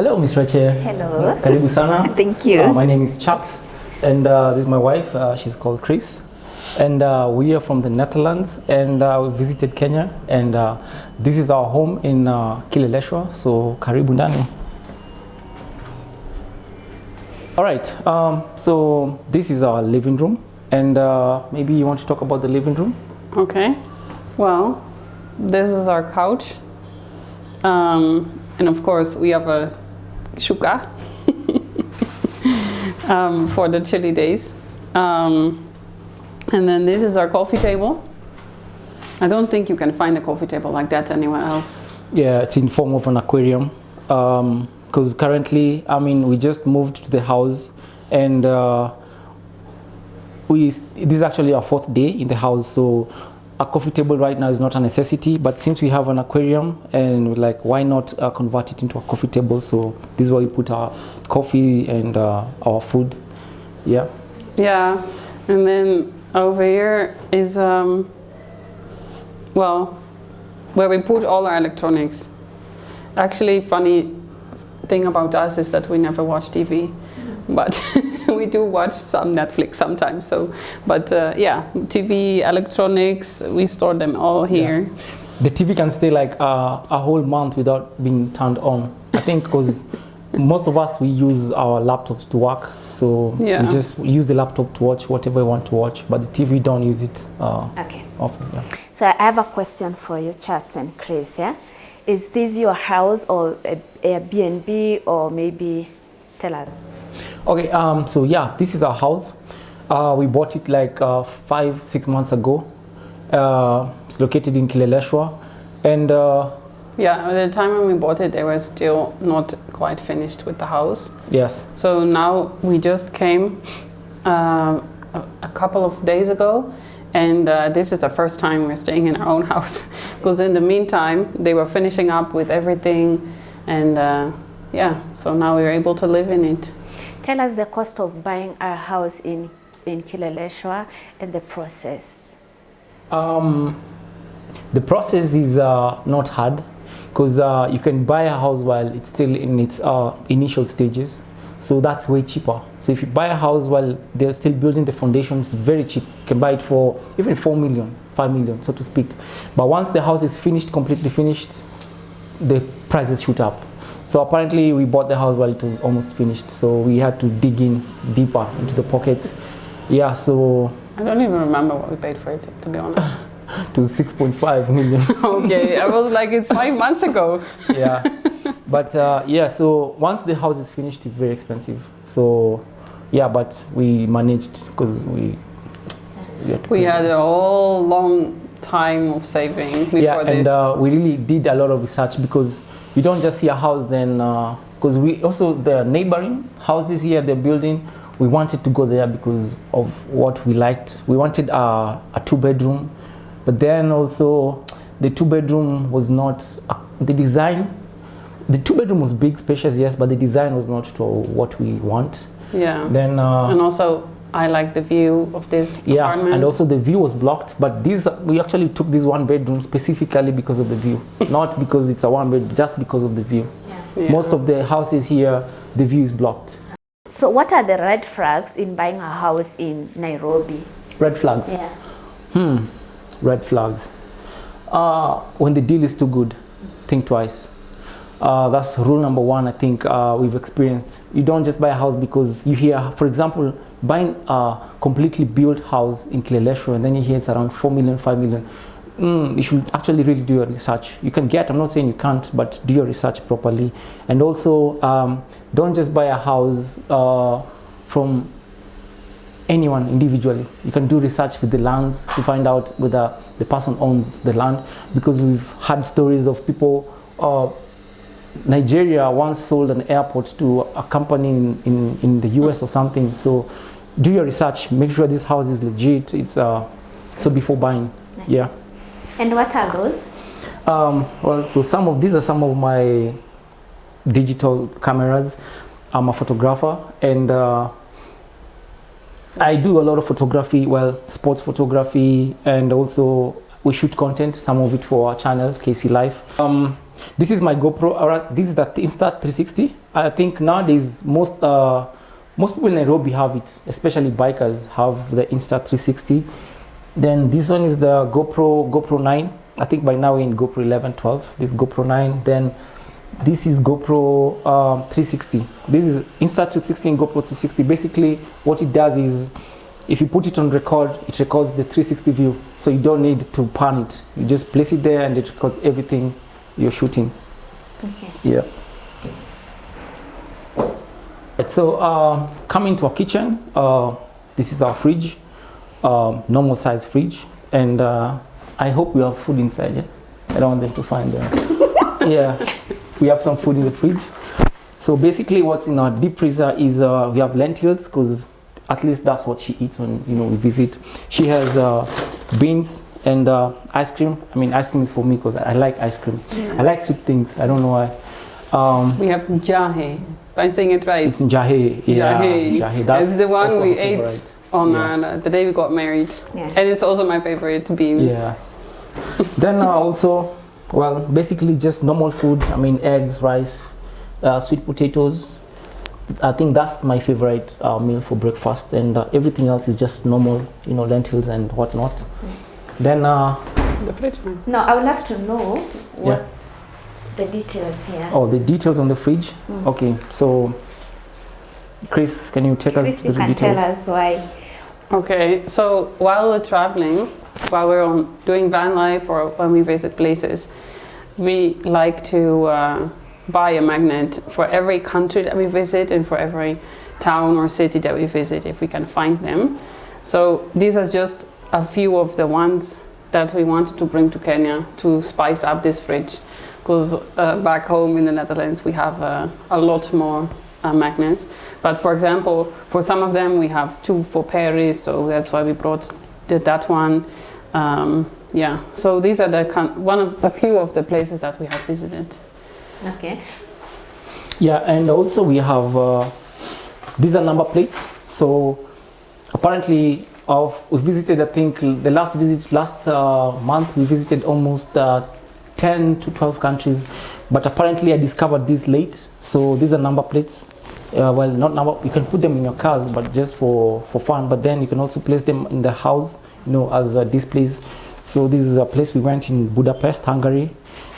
Hello, Ms. Rache. Hello. Karibu sana. Thank you. My name is Chaps, and this is my wife. She's called Chris, and we are from the Netherlands, and we visited Kenya, and this is our home in Kileleshwa. So karibu ndani. All right. So this is our living room, and maybe you want to talk about the living room. Okay. Well, this is our couch, and of course we have a shuka for the chilly days. And then this is our coffee table. I don't think you can find a coffee table like that anywhere else. Yeah, it's in form of an aquarium. Because currently, we just moved to the house, and this is actually our 4th day in the house. So a coffee table right now is not a necessity, but since we have an aquarium, and we're like, why not convert it into a coffee table? So this is where we put our coffee and our food. Yeah. Yeah, and then over here is well, where we put all our electronics. Actually, funny thing about us is that we never watch TV, but we do watch some Netflix sometimes. So, but yeah, TV, electronics, we store them all here. Yeah. The TV can stay like a whole month without being turned on. I think because most of us, we use our laptops to work. So yeah, we just use the laptop to watch whatever we want to watch, but the TV don't use it okay. often. Yeah. So I have a question for you, Chaps and Chris. Yeah, is this your house or Airbnb, or maybe tell us? Okay, so yeah, this is our house. We bought it like 5-6 months ago. It's located in Kileleshwa, and yeah, at the time when we bought it, they were still not quite finished with the house. yes. So now we just came a couple of days ago, and this is the first time we're staying in our own house, because in the meantime they were finishing up with everything, and yeah, so now we're able to live in it. Tell us the cost of buying a house in Kileleshwa and the process. The process is not hard, because you can buy a house while it's still in its initial stages. So that's way cheaper. So if you buy a house while they're still building the foundation, it's very cheap. You can buy it for even 4 million, 5 million, so to speak. But once the house is finished, completely finished, the prices shoot up. So apparently we bought the house while it was almost finished. So we had to dig in deeper into the pockets. Yeah, so... I don't even remember what we paid for it, to be honest. It was 6.5 million. Okay, I was like, it's 5 months ago. Yeah, but yeah, so once the house is finished, it's very expensive. So yeah, but we managed, because we had a whole long time of saving before this. And we really did a lot of research, because you don't just see a house then, because we also, the neighboring houses here, they're building, we wanted to go there because of what we liked. We wanted a 2-bedroom, but then also the 2-bedroom was not, the design, the 2-bedroom was big, spacious, yes, but the design was not to what we want. Yeah. Then and also I like the view of this apartment. And also the view was blocked, but we actually took this 1-bedroom specifically because of the view, not because it's a 1-bed, just because of the view. Yeah. Most of the houses here, the view is blocked. So what are the red flags in buying a house in Nairobi? Red flags? Yeah. Red flags. When the deal is too good, think twice. That's rule number 1, I think we've experienced. You don't just buy a house because you hear, for example, buying a completely built house in Kileleshwa, and then you hear it's around 4 million, 5 million. You should actually really do your research. You can get, I'm not saying you can't, but do your research properly. And also, don't just buy a house from anyone individually. You can do research with the lands to find out whether the person owns the land, because we've had stories of people, Nigeria once sold an airport to a company in the US or something. So do your research, make sure this house is legit. It's so before buying. Yeah. And what are those? Well, so these are some of my digital cameras. I'm a photographer, and I do a lot of photography, well, sports photography, and also we shoot content, some of it for our channel, KC Life. This is my GoPro, this is the Insta360. I think nowadays most people in Nairobi have it, especially bikers have the Insta360. Then this one is the GoPro 9. I think by now we're in GoPro 11, 12. This is GoPro 9. Then this is GoPro 360. This is Insta360 and GoPro 360. Basically, what it does is, if you put it on record, it records the 360 view. So you don't need to pan it. You just place it there and it records everything you're shooting. Okay. Yeah. So coming to our kitchen, this is our fridge, normal size fridge, and I hope we have food inside. Yeah, I don't want them to find them. Yeah, we have some food in the fridge. So basically, what's in our deep freezer is we have lentils, because at least that's what she eats when we visit. She has beans and ice cream. I mean, ice cream is for me because I like ice cream. Yeah. I like sweet things. I don't know why. We have jahe. If I'm saying it right. It's jahe. Yeah, jahe. That's It's the one we ate favorite. on Yeah. the day we got married. Yeah. And it's also my favorite, beans. Yes. Then also, well, basically just normal food. I mean, eggs, rice, sweet potatoes. I think that's my favorite meal for breakfast, and everything else is just normal, lentils and whatnot. Then The fridge. No, I would love to know what Yeah. the details here. Oh, the details on the fridge. Okay, so Chris, can you take us Chris, to you the can details? tell us why. Okay, so while we're traveling, while we're doing van life or when we visit places, we like to buy a magnet for every country that we visit and for every town or city that we visit, if we can find them. So these are just a few of the ones that we wanted to bring to Kenya to spice up this fridge, because back home in the Netherlands we have a lot more magnets. But for example, for some of them we have 2 for Paris, so that's why we brought that one. Yeah, so these are a few of the places that we have visited. Okay. Yeah, and also we have these are number plates. So apparently, we visited, I think the last month we visited almost 10 to 12 countries, but apparently I discovered this late. So these are number plates. Well, not number, you can put them in your cars, but just for fun. But then you can also place them in the house, as displays. So this is a place we went in Budapest, Hungary.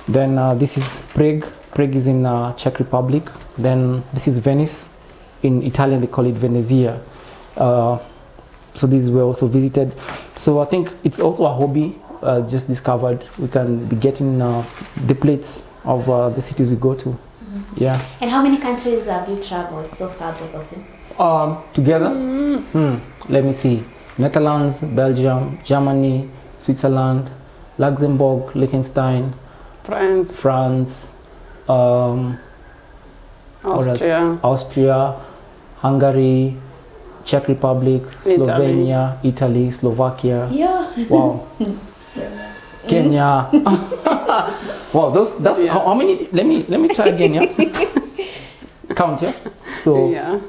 Then this is Prague. Prague is in Czech Republic. Then this is Venice. In Italian they call it Venezia. So these were also visited. So I think it's also a hobby, just discovered. We can be getting the plates of the cities we go to. Yeah. And how many countries have you traveled so far, both of you? Together? Let me see. Netherlands, Belgium, Germany, Switzerland, Luxembourg, Liechtenstein, France, Austria, Hungary, Czech Republic, Slovenia, Italy, Slovakia. Yeah. Wow. Kenya. Wow, that's how many? Let me try again. Yeah. Count. Yeah. So Yeah.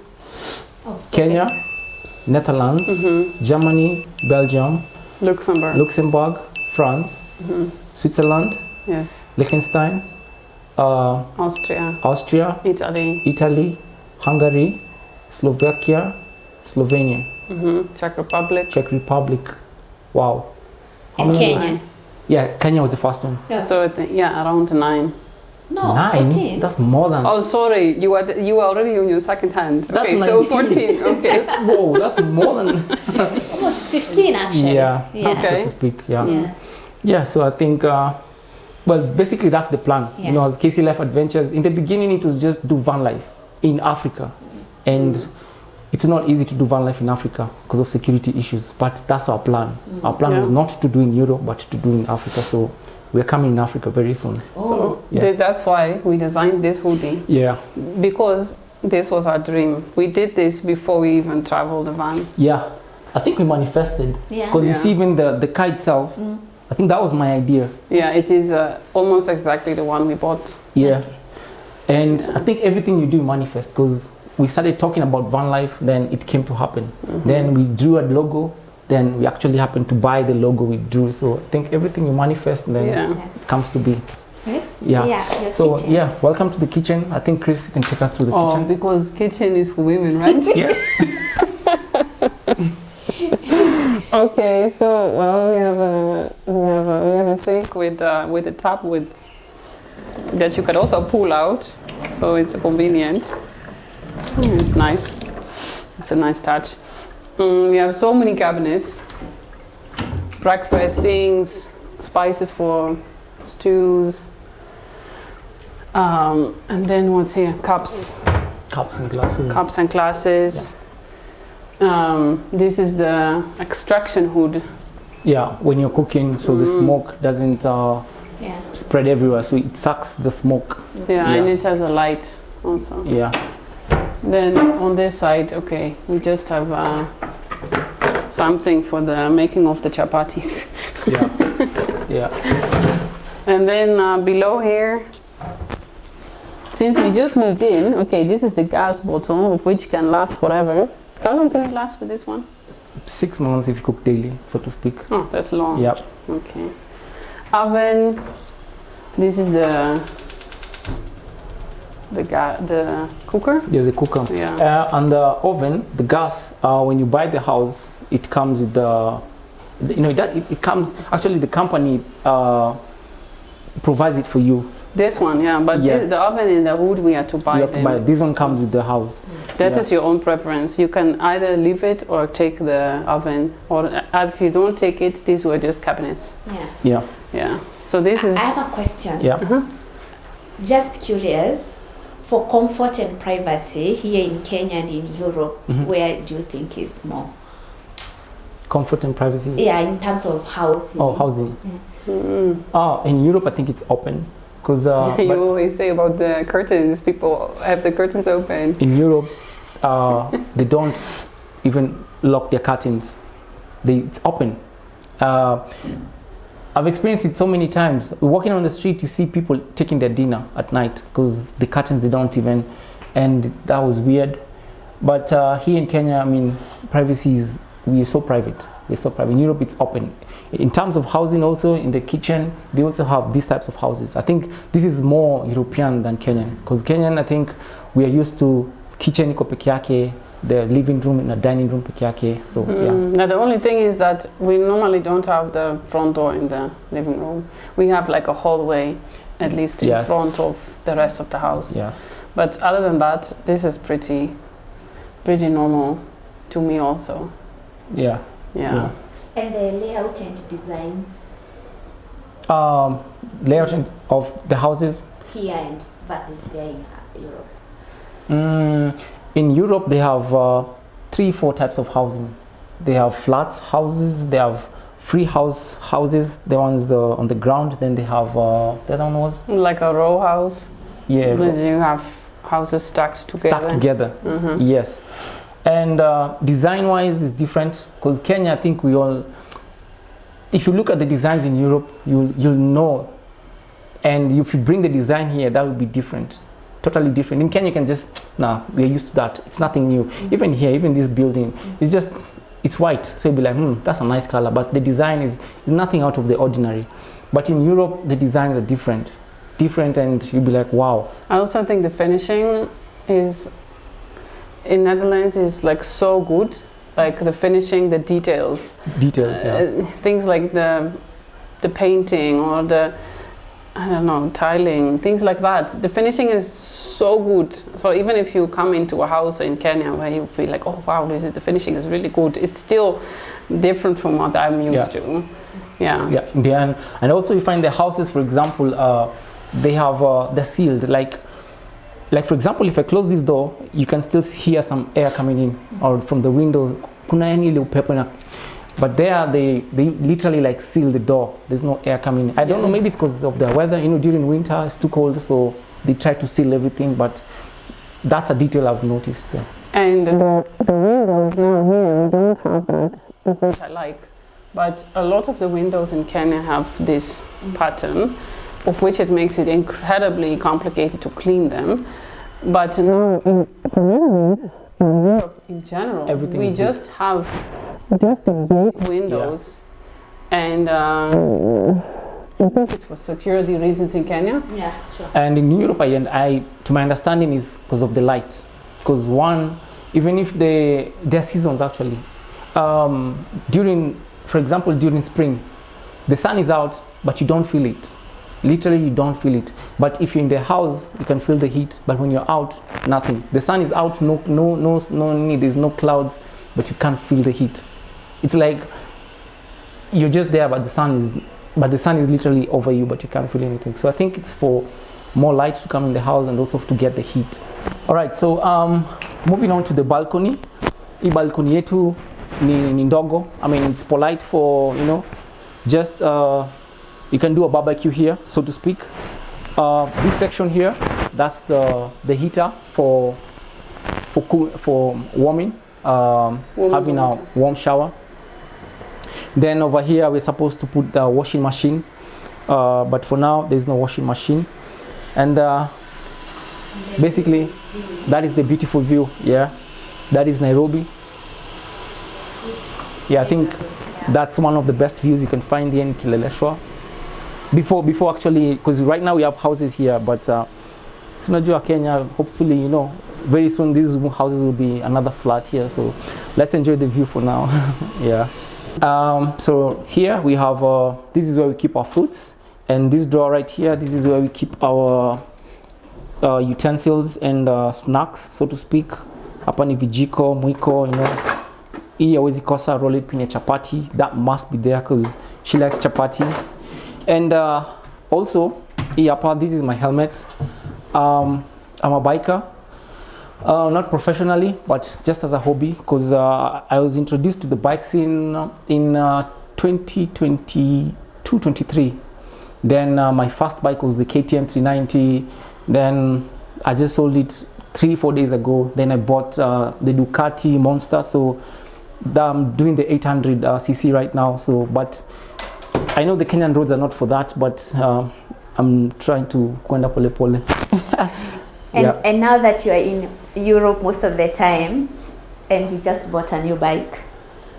Kenya, Netherlands, Germany, Belgium, Luxembourg, France, Switzerland, Yes. Liechtenstein, Austria, Italy, Hungary, Slovakia, Slovenia, Czech Republic. Wow. How And many? Kenya? Yeah, Kenya was the first one. Yeah. So around 9. No, 9? 14. That's more than. Oh, sorry, you were already on your second hand. That's Okay, so 19. 14. Okay. Whoa, that's more than. Almost 15 actually. Yeah, Okay. so to speak. Yeah. Yeah. Yeah, so I think, well, basically that's the plan. Yeah. As KC Life Adventures, in the beginning it was just do van life in Africa. And it's not easy to do van life in Africa because of security issues, but that's our plan. Our plan was not to do in Europe, but to do in Africa. So we're coming in Africa very soon. So Yeah. that's why we designed this hoodie, Yeah. because this was our dream. We did this before we even traveled the van. Yeah. I think we manifested. Yeah. Because you Yeah. see even the kite itself, I think that was my idea. Yeah, it is almost exactly the one we bought. Yeah. And I think everything you do manifest, because we started talking about van life, then it came to happen. Then we drew a logo, then we actually happened to buy the logo we drew. So I think everything you manifest, then Yeah. it comes to be. It's Yeah. Your So kitchen. yeah, welcome to the kitchen. I think Chris can take us through the kitchen. Because kitchen is for women, right? Yeah. Okay, so well, we have a sink with a tap that you can also pull out, so it's convenient. It's nice. It's a nice touch. We have so many cabinets, breakfast things, spices for stews, and then what's here? Cups and glasses. Cups and glasses. This is the extraction hood. Yeah, when you're cooking, so the smoke doesn't spread everywhere, so it sucks the smoke. Yeah, and it has a light also. Yeah. Then on this side, okay, we just have something for the making of the chapatis. Yeah. Yeah. And then below here, since we just moved in, okay, this is the gas bottle, of which can last forever. How long can it last with this one? 6 months if you cook daily, so to speak. Oh, that's long. Yep. Okay. Oven. This is the cooker. Yeah, the cooker. Yeah. And the oven, the gas. When you buy the house, it comes with it comes. Actually, the company provides it for you. This one, yeah, but the oven and the hood we had to buy. You have to buy. This one comes with the house. That is your own preference. You can either leave it or take the oven, or if you don't take it, these were just cabinets. Yeah. Yeah. So this is. I have a question. Yeah. Just curious, for comfort and privacy here in Kenya and in Europe, where do you think is more? Comfort and privacy? Yeah, in terms of housing. Oh, housing. In Europe, I think it's open. Because you always say about the curtains, people have the curtains open. In Europe, they don't even lock their curtains. It's open. I've experienced it so many times. Walking on the street, you see people taking their dinner at night because the curtains, they don't even, and that was weird. But here in Kenya, I mean, privacy is, we're so private. We're so private. In Europe, it's open. In terms of housing also, in the kitchen, they also have these types of houses. I think this is more European than Kenyan. Because Kenyan, I think, we are used to kitchen iko peke yake, the living room and the dining room peke yake. So, yeah. Now, the only thing is that we normally don't have the front door in the living room. We have like a hallway, at least in front of the rest of the house. Yes. But other than that, this is pretty normal to me also. Yeah. Yeah. And the layout and designs? Layout of the houses? Here and versus there in Europe? In Europe, they have 3-4 types of housing. They have flat houses, they have free houses, the ones on the ground, then they have, the other one was? Like a row house? Yeah. You have houses stacked together. Yes. And design-wise is different because Kenya, I think if you look at the designs in Europe, you'll know. And if you bring the design here, that will be different, totally different. In Kenya, you can just, we're used to that. It's nothing new. Even here, even this building, it's white. So you'll be like, that's a nice color. But the design is nothing out of the ordinary. But in Europe, the designs are different, and you'll be like, wow. I also think the finishing in Netherlands is like so good, like the finishing, the details, things like the painting or the tiling, things like that. The finishing is so good. So even if you come into a house in Kenya where you feel like, oh wow, the finishing is really good, it's still different from what I'm used to. Yeah. And also you find the houses, for example, they have they're sealed. Like for example, if I close this door, you can still hear some air coming in, or from the window. But there, they literally like seal the door. There's no air coming in. I don't know, maybe it's because of the weather. During winter it's too cold, so they try to seal everything. But that's a detail I've noticed. And the windows now here don't have that, which I like. But a lot of the windows in Kenya have this pattern, of which it makes it incredibly complicated to clean them. But now in Europe in general, we just have just these windows, and I think it's for security reasons in Kenya. Yeah, sure. And in Europe, to my understanding, is because of the light. Because one, even if there are seasons actually, for example, during spring, the sun is out, but you don't feel it. Literally, you don't feel it. But if you're in the house, you can feel the heat. But when you're out, nothing. The sun is out, there's no clouds, but you can't feel the heat. It's like you're just there, but the sun is literally over you, but you can't feel anything. So I think it's for more light to come in the house and also to get the heat. All right, so moving on to the balcony. Hii balcony yetu ni ndogo. I mean, it's polite for, just you can do a barbecue here, so to speak. This section here, that's the heater for warming, having a warm shower. Then over here we're supposed to put the washing machine, but for now there's no washing machine. And basically that is the beautiful view. Yeah, that is Nairobi. Yeah, I think that's one of the best views you can find here in Kileleshwa. Before actually, because right now we have houses here, but Sunajua Kenya, hopefully, very soon these houses will be another flat here. So let's enjoy the view for now. Yeah. So here we have, this is where we keep our fruits, and this drawer right here, this is where we keep our utensils and snacks, so to speak. Hapa ni vijiko, mwiko, hii hawezi kosa rolled pin ya chapati. That must be there because she likes chapati. And also, hii hapa, this is my helmet. I'm a biker. Not professionally, but just as a hobby, because I was introduced to the bikes in 2022-23. Then my first bike was the KTM 390. Then I just sold it 3-4 days ago. Then I bought the Ducati Monster. So I'm doing the 800 cc right now. So, but I know the Kenyan roads are not for that, but I'm trying to kwenda pole pole. And now that you are in Europe most of the time, and you just bought a new bike.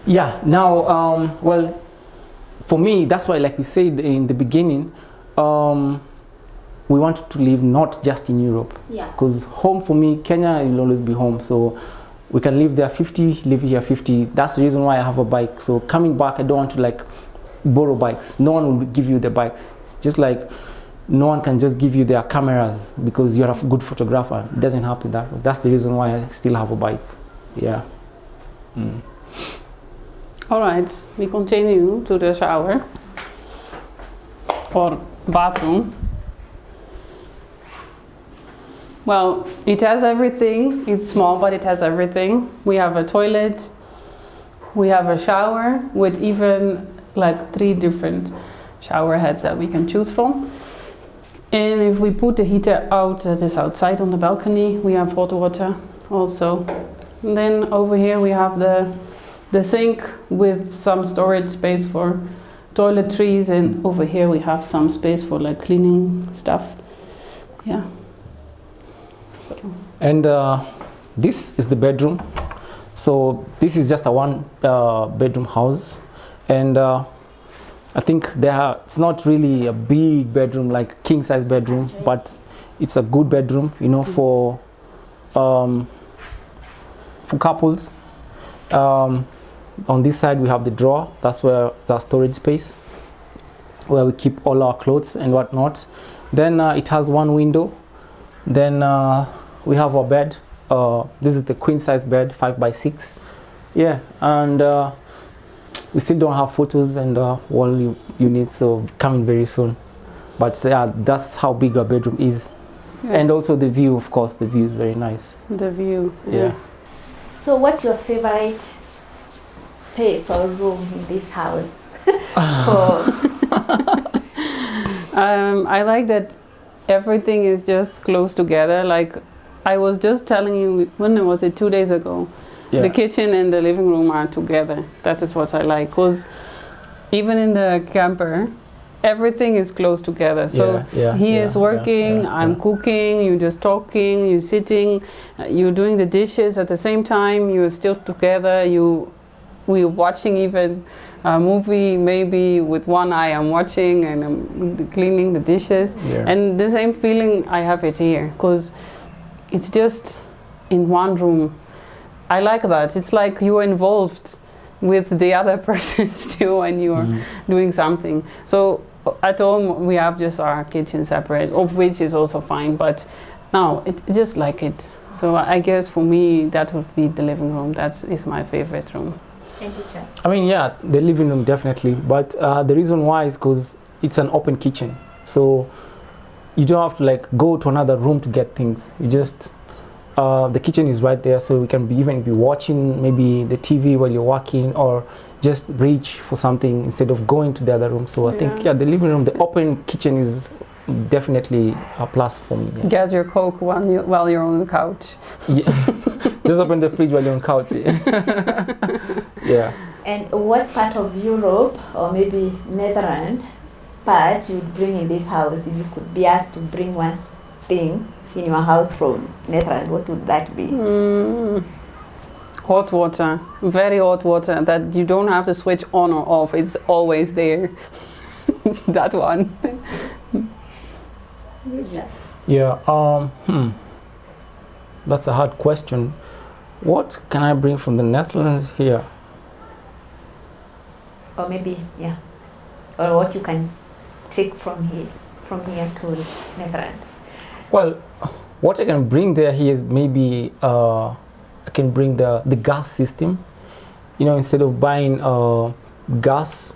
Yeah, now, well, for me, that's why, like we said in the beginning, we want to live not just in Europe. Yeah. Because home for me, Kenya will always be home. So we can live there 50, live here 50. That's the reason why I have a bike. So coming back, I don't want to borrow bikes. No one will give you the bikes. Just like no one can just give you their cameras because you're a good photographer. It doesn't happen that way. That's the reason why I still have a bike. Yeah. All right, we continue to the shower or bathroom. Well, it has everything. It's small, but it has everything. We have a toilet. We have a shower with even 3 different shower heads that we can choose from. And if we put the heater out, that is outside on the balcony, we have hot water also. And then over here we have the sink with some storage space for toiletries, and over here we have some space for cleaning stuff. Yeah. So. And this is the bedroom. So this is just a one bedroom house, and I think it's not really a big bedroom like king size bedroom, but it's a good bedroom, for couples. On this side we have the drawer. That's where the storage space where we keep all our clothes and whatnot. Then it has one window. Then we have our bed. This is the queen size bed, 5x6. Yeah, and we still don't have photos and wall units, so coming very soon. But yeah, that's how big our bedroom is. Yeah. And also the view, of course, the view is very nice. The view. Yeah. So what's your favorite space or room in this house? I like that everything is just close together. I was just telling you, when was it, 2 days ago? Yeah. The kitchen and the living room are together. That is what I like, because even in the camper, everything is close together. So he is working, I'm cooking, you're just talking, you're sitting, you're doing the dishes at the same time, you're still together, we're watching even a movie, maybe with one eye I'm watching and I'm cleaning the dishes. Yeah. And the same feeling I have it here, because it's just in one room. I like that. It's like you're involved with the other person still when you're doing something. So at home we have just our kitchen separate, of which is also fine, but now it's just like it. So I guess for me that would be the living room. That is my favorite room. I mean, yeah, the living room definitely, but the reason why is because it's an open kitchen, so you don't have to like go to another room to get things. You just the kitchen is right there, so we can even be watching maybe the TV while you're working, or just reach for something instead of going to the other room. So I think, yeah, the living room, the open kitchen is definitely a plus for me. Yeah. Get your Coke while you're on the couch. Yeah. Just open the fridge while you're on couch. Yeah. And what part of Europe or maybe Netherlands part you would bring in this house? If you could be asked to bring one thing in your house from Netherlands, what would that be? Hot water, very hot water that you don't have to switch on or off. It's always there. That one. Good job. Yeah. That's a hard question. What can I bring from the Netherlands here? Or maybe, yeah, or what you can take from here to Netherlands. Well, what I can bring there here is maybe I can bring the gas system. You know, instead of buying gas,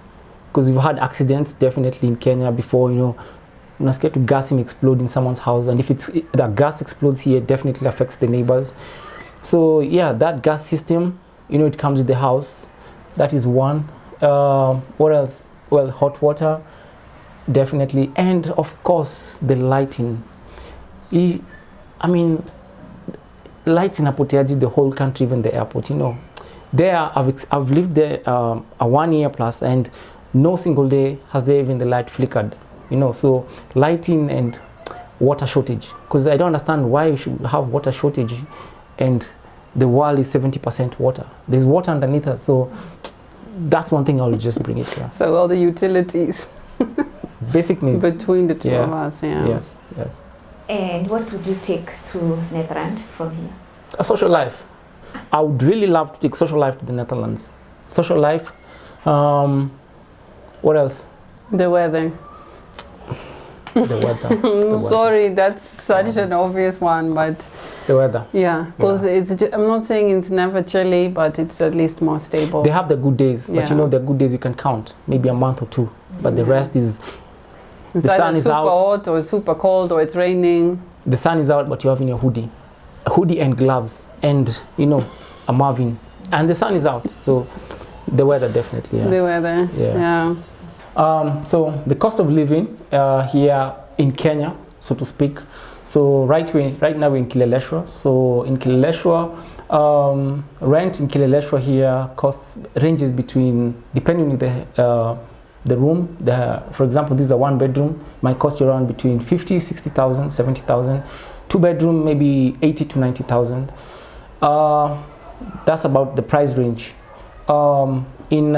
because we've had accidents definitely in Kenya before. You know, you're not scared to gas him explode in someone's house, and if the gas explodes here, it definitely affects the neighbors. So yeah, that gas system, you know, it comes with the house. That is one. What else? Well, hot water, definitely, and of course the lighting. I mean, lights inapoteaji the whole country, even the airport. You know, there I've lived there a 1 year plus, and no single day has there even the light flickered. You know, so lighting and water shortage. Because I don't understand why we should have water shortage, and the world is 70% water. There's water underneath us, so that's one thing I'll just bring it here. So all the utilities. Basic needs. Between the two of us, yeah. Yes, yes. And what would you take to Netherlands from here? A social life. I would really love to take social life to the Netherlands. Social life. What else? The weather. The weather. The weather. Sorry, that's such an obvious one, but The weather. yeah, because I'm not saying it's never chilly, but it's at least more stable. They have the good days, but Yeah. you know the good days you can count, maybe a month or two. But the rest is It's the either sun is super out. hot or super cold or it's raining. The sun is out, but you're having a hoodie and gloves, and you know a Marvin, and the sun is out. So the weather definitely. Yeah. The weather. Yeah. So the cost of living here in Kenya, so to speak. So right now we're in Kileleshwa. So in Kileleshwa, rent in Kileleshwa here ranges between, depending on the room. For example, this is a 1 bedroom. Might cost you around between 50, 60,000, 70,000. 2 bedroom maybe 80 to 90,000. That's about the price range. In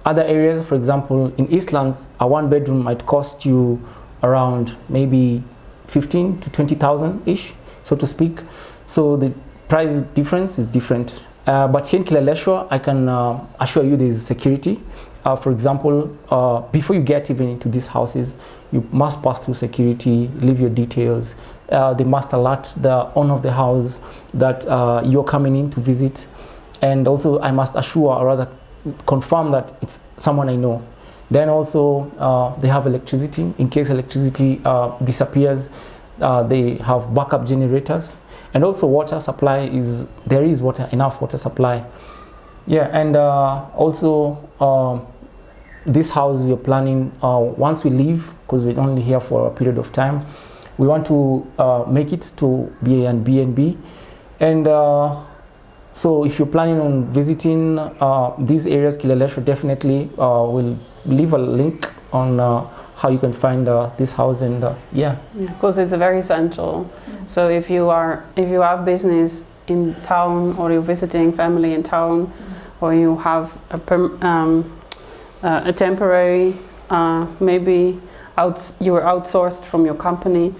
other areas, for example, in Eastlands, a 1 bedroom might cost you around maybe 15 to 20,000 ish, so to speak. So the price difference is different. But here in Kileleshwa, I can assure you there is security. For example, before you get even into these houses, you must pass through security, leave your details. They must alert the owner of the house that you're coming in to visit. And also I must assure, or rather confirm, that it's someone I know. Then also they have electricity. In case electricity disappears, they have backup generators. And also water supply there is enough water supply. Yeah, and also this house we are planning, once we leave, because we're only here for a period of time, we want to make it to be an B&B. And so if you're planning on visiting these areas, Kileleshwa, definitely we'll leave a link on how you can find this house. And yeah, because it's very central. So if you have business in town, or you're visiting family in town, or you have a temporary, maybe you were outsourced from your company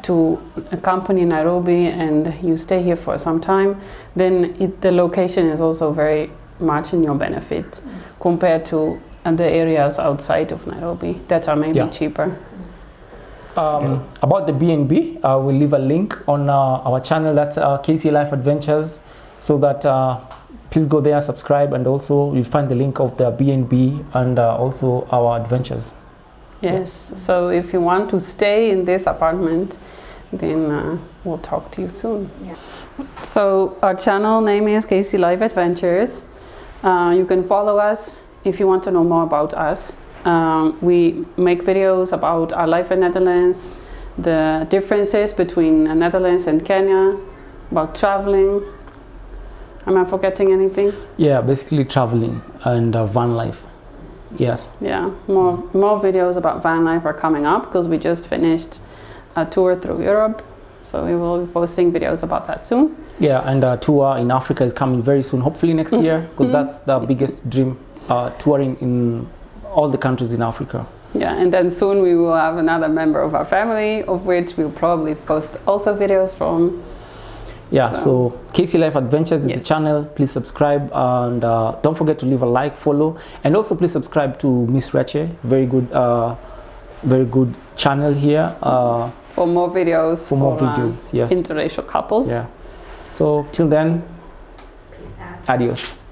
to a company in Nairobi and you stay here for some time, then the location is also very much in your benefit compared to the areas outside of Nairobi that are maybe cheaper. About the B&B, we'll leave a link on our channel, that's KC Life Adventures, so that please go there, subscribe, and also you'll find the link of the B&B and also our adventures. Yes, so if you want to stay in this apartment, then we'll talk to you soon. Yeah. So our channel name is KC Life Adventures. You can follow us if you want to know more about us. We make videos about our life in Netherlands, the differences between the Netherlands and Kenya, about traveling. Am I forgetting anything? Yeah, basically traveling and van life. Yes. Yeah, more videos about van life are coming up because we just finished a tour through Europe. So we will be posting videos about that soon. Yeah, and a tour in Africa is coming very soon, hopefully next year, because that's the biggest dream, touring in all the countries in Africa. Yeah, and then soon we will have another member of our family, of which we'll probably post also videos from. Yeah, so KC Life Adventures is the channel. Please subscribe, and don't forget to leave a like, follow, and also please subscribe to Miss Rache. Very good channel here. For more videos. For more videos, yes. Interracial couples. Yeah. So till then, Peace out. adios.